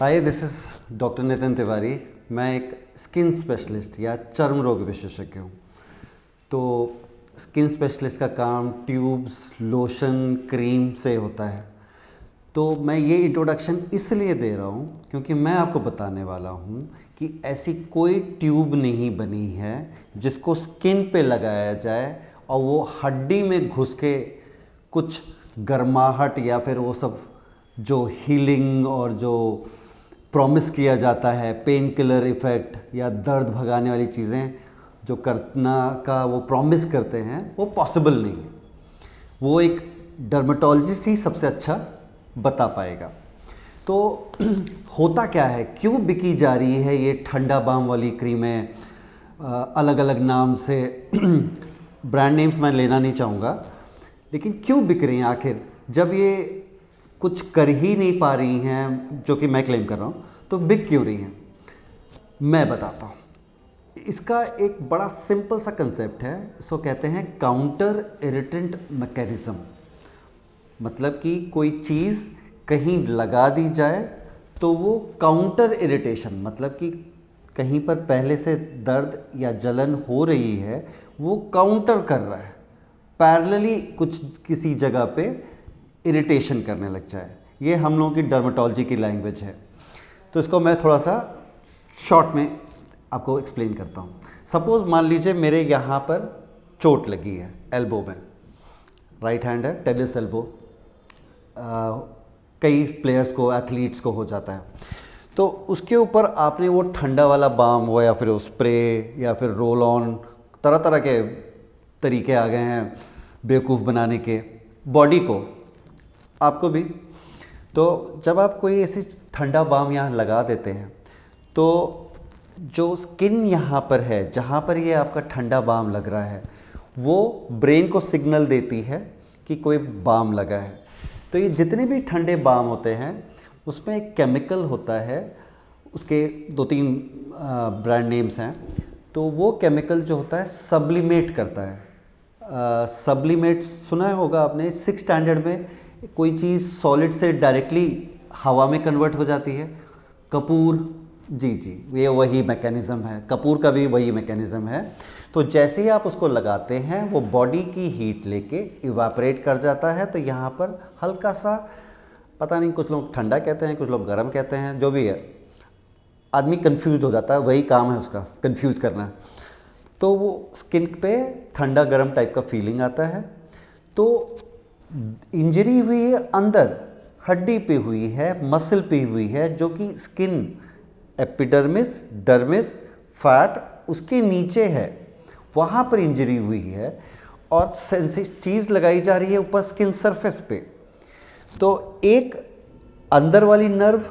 Hi, this is doctor Nitin Tiwari. मैं एक skin specialist या चर्म रोग विशेषज्ञ हूँ। तो स्किन स्पेशलिस्ट का काम ट्यूब्स, लोशन, क्रीम से होता है। तो मैं ये इंट्रोडक्शन इसलिए दे रहा हूँ क्योंकि मैं आपको बताने वाला हूँ कि ऐसी कोई ट्यूब नहीं बनी है जिसको स्किन पे लगाया जाए और वो हड्डी में घुस के कुछ गर्माहट या फिर वो सब जो हीलिंग और जो प्रॉमिस किया जाता है, पेन किलर इफ़ेक्ट या दर्द भगाने वाली चीज़ें जो करना का वो प्रॉमिस करते हैं, वो पॉसिबल नहीं है। वो एक डर्मेटोलॉजिस्ट ही सबसे अच्छा बता पाएगा। तो होता क्या है, क्यों बिकी जा रही है ये ठंडा बाम वाली क्रीमें अलग अलग नाम से ब्रांड नेम्स मैं लेना नहीं चाहूँगा, लेकिन क्यों बिक रही हैं आखिर, जब ये कुछ कर ही नहीं पा रही हैं जो कि मैं क्लेम कर रहा हूँ, तो बिक क्यों रही हैं? मैं बताता हूँ। इसका एक बड़ा सिंपल सा कंसेप्ट है। इसको कहते हैं काउंटर इरिटेंट मैकेनिज़्म। मतलब कि कोई चीज़ कहीं लगा दी जाए तो वो काउंटर इरिटेशन, मतलब कि कहीं पर पहले से दर्द या जलन हो रही है, वो काउंटर कर रहा है, पैरेलली कुछ किसी जगह पे इरिटेशन करने लग जाए। ये हम लोगों की डर्मेटोलॉजी की लैंग्वेज है। तो इसको मैं थोड़ा सा शॉर्ट में आपको एक्सप्लेन करता हूँ। सपोज़ मान लीजिए मेरे यहाँ पर चोट लगी है एल्बो में, राइट हैंड है, टेनिस एल्बो। कई प्लेयर्स को, एथलीट्स को हो जाता है। तो उसके ऊपर आपने वो ठंडा वाला बाम हो या फिर वो स्प्रे या फिर रोल ऑन, तरह तरह के तरीके आ गए हैं बेवकूफ़ बनाने के बॉडी को, आपको भी। तो जब आप कोई ऐसी ठंडा बाम यहाँ लगा देते हैं तो जो स्किन यहाँ पर है, जहाँ पर ये आपका ठंडा बाम लग रहा है, वो ब्रेन को सिग्नल देती है कि कोई बाम लगा है। तो ये जितने भी ठंडे बाम होते हैं उसमें एक केमिकल होता है, उसके 2-3 ब्रांड नेम्स हैं। तो वो केमिकल जो होता है सब्लिमेट करता है। सब्लिमेट सुना होगा आपने, 6 स्टैंडर्ड में कोई चीज़ सॉलिड से डायरेक्टली हवा में कन्वर्ट हो जाती है। कपूर, जी, ये वही मैकेनिज़्म है, कपूर का भी वही मैकेनिज़्म है। तो जैसे ही आप उसको लगाते हैं वो बॉडी की हीट लेके इवापरेट कर जाता है। तो यहाँ पर हल्का सा, पता नहीं, कुछ लोग ठंडा कहते हैं, कुछ लोग गर्म कहते हैं, जो भी है, आदमी कंफ्यूज हो जाता है, वही काम है उसका, कंफ्यूज करना। तो वो स्किन पे ठंडा गर्म टाइप का फीलिंग आता है। तो इंजरी हुई है अंदर, हड्डी पे हुई है, मसल पे हुई है, जो कि स्किन, एपिडर्मिस, डर्मिस, फैट उसके नीचे है, वहाँ पर इंजरी हुई है और चीज़ लगाई जा रही है ऊपर स्किन सरफेस पे। तो एक अंदर वाली नर्व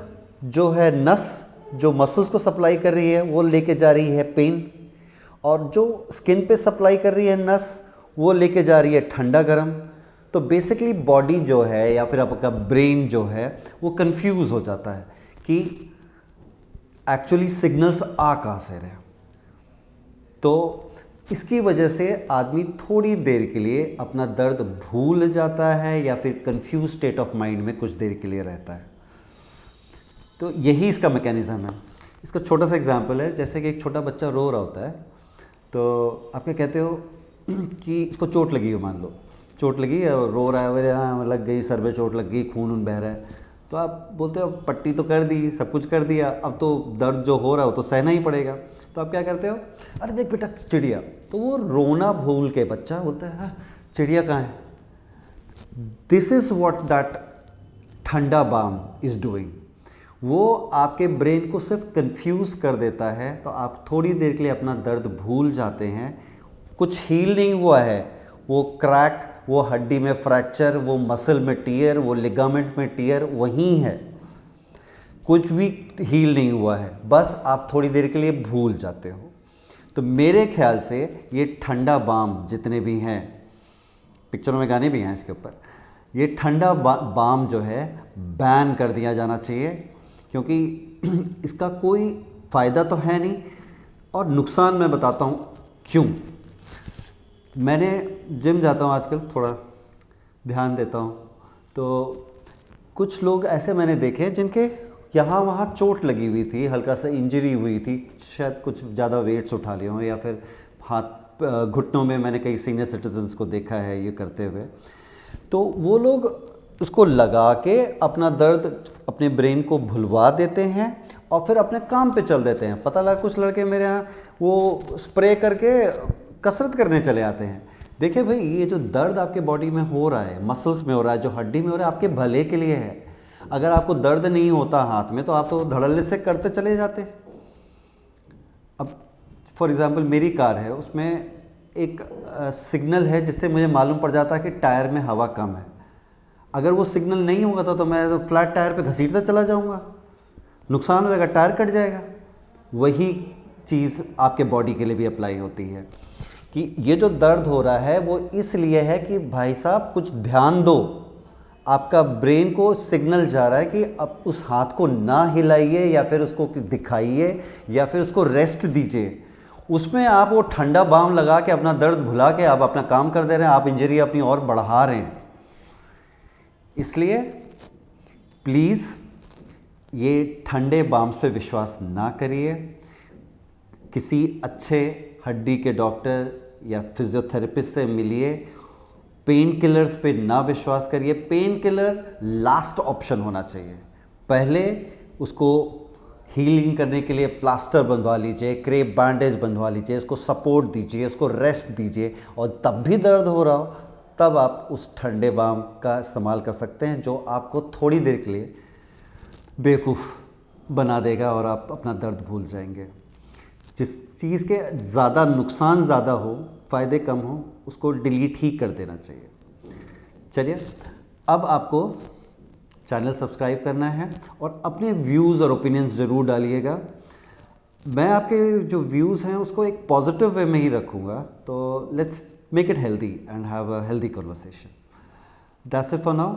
जो है, नस जो मसल्स को सप्लाई कर रही है, वो लेके जा रही है पेन, और जो स्किन पे सप्लाई कर रही है नस, वो लेके जा रही है ठंडा गर्म। तो बेसिकली बॉडी जो है या फिर आपका ब्रेन जो है वो कंफ्यूज हो जाता है कि एक्चुअली सिग्नल्स आ कहाँ से रहे। तो इसकी वजह से आदमी थोड़ी देर के लिए अपना दर्द भूल जाता है या फिर कंफ्यूज स्टेट ऑफ माइंड में कुछ देर के लिए रहता है। तो यही इसका मैकेनिज़्म है। इसका छोटा सा एग्जांपल है, जैसे कि एक छोटा बच्चा रो रहा होता है, तो आप क्या कहते हो कि इसको चोट लगी हो, मान लो चोट लगी है और रो रहा है, मेरे यहाँ लग गई, सर पे चोट लग गई, खून उन बह रहा है। तो आप बोलते हो पट्टी तो कर दी, सब कुछ कर दिया, अब तो दर्द जो हो रहा है वो तो सहना ही पड़ेगा। तो आप क्या करते हो, अरे देख बेटा चिड़िया। तो वो रोना भूल के बच्चा बोलता है, हाँ चिड़िया कहाँ है। दिस इज़ व्हाट दैट ठंडा बाम इज़ डूइंग। वो आपके ब्रेन को सिर्फ कंफ्यूज कर देता है। तो आप थोड़ी देर के लिए अपना दर्द भूल जाते हैं। कुछ हील नहीं हुआ है, वो क्रैक, वो हड्डी में फ्रैक्चर, वो मसल में टीयर, वो लिगामेंट में टीयर वहीं है, कुछ भी हील नहीं हुआ है, बस आप थोड़ी देर के लिए भूल जाते हो। तो मेरे ख्याल से ये ठंडा बाम जितने भी हैं, पिक्चरों में गाने भी हैं इसके ऊपर, ये ठंडा बाम जो है बैन कर दिया जाना चाहिए, क्योंकि इसका कोई फ़ायदा तो है नहीं और नुकसान मैं बताता हूँ क्यों। मैंने जिम जाता हूँ आजकल, थोड़ा ध्यान देता हूँ, तो कुछ लोग ऐसे मैंने देखे जिनके यहाँ वहाँ चोट लगी हुई थी, हल्का सा इंजरी हुई थी, शायद कुछ ज़्यादा वेट्स उठा लिए हों, या फिर हाथ घुटनों में मैंने कई सीनियर सिटीजन्स को देखा है ये करते हुए। तो वो लोग उसको लगा के अपना दर्द अपने ब्रेन को भुलवा देते हैं और फिर अपने काम पे चल देते हैं। पता लगा कुछ लड़के मेरे यहाँ वो स्प्रे करके कसरत करने चले आते हैं। देखिए भाई, ये जो दर्द आपके बॉडी में हो रहा है, मसल्स में हो रहा है, जो हड्डी में हो रहा है, आपके भले के लिए है। अगर आपको दर्द नहीं होता हाथ में तो आप तो धड़ल्ले से करते चले जाते। अब फॉर एग्ज़ाम्पल मेरी कार है, उसमें एक सिग्नल है जिससे मुझे मालूम पड़ जाता है कि टायर में हवा कम है। अगर वो सिग्नल नहीं होगा तो मैं तो फ्लैट टायर पे घसीटता चला जाऊंगा, नुकसान होगा, टायर कट जाएगा। वही चीज़ आपके बॉडी के लिए भी अप्लाई होती है कि ये जो दर्द हो रहा है वो इसलिए है कि भाई साहब कुछ ध्यान दो। आपका ब्रेन को सिग्नल जा रहा है कि अब उस हाथ को ना हिलाइए या फिर उसको दिखाइए या फिर उसको रेस्ट दीजिए। उसमें आप वो ठंडा बाम लगा के अपना दर्द भुला के आप अपना काम कर दे रहे हैं, आप इंजरी अपनी और बढ़ा रहे हैं। इसलिए प्लीज़ ये ठंडे बाम्स पे विश्वास ना करिए। किसी अच्छे हड्डी के डॉक्टर या फिजियोथेरेपिस्ट से मिलिए। पेन किलर्स पे ना विश्वास करिए। पेन किलर लास्ट ऑप्शन होना चाहिए। पहले उसको हीलिंग करने के लिए प्लास्टर बंधवा लीजिए, क्रेप बैंडेज बंधवा लीजिए, उसको सपोर्ट दीजिए, उसको रेस्ट दीजिए, और तब भी दर्द हो रहा हो तब आप उस ठंडे बाम का इस्तेमाल कर सकते हैं, जो आपको थोड़ी देर के लिए बेवकूफ़ बना देगा और आप अपना दर्द भूल जाएंगे। जिस चीज़ के ज़्यादा नुकसान ज़्यादा हो, फ़ायदे कम हो, उसको डिलीट ही कर देना चाहिए। चलिए, अब आपको चैनल सब्सक्राइब करना है और अपने व्यूज़ और ओपिनियंस ज़रूर डालिएगा। मैं आपके जो व्यूज़ हैं उसको एक पॉजिटिव वे में ही रखूँगा। तो let's make it healthy and have a healthy conversation. That's it for now.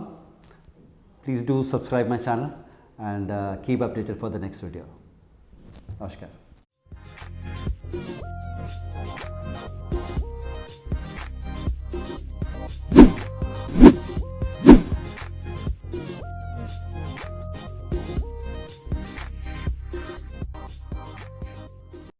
Please do subscribe my channel and keep updated for the next video. Namaskar.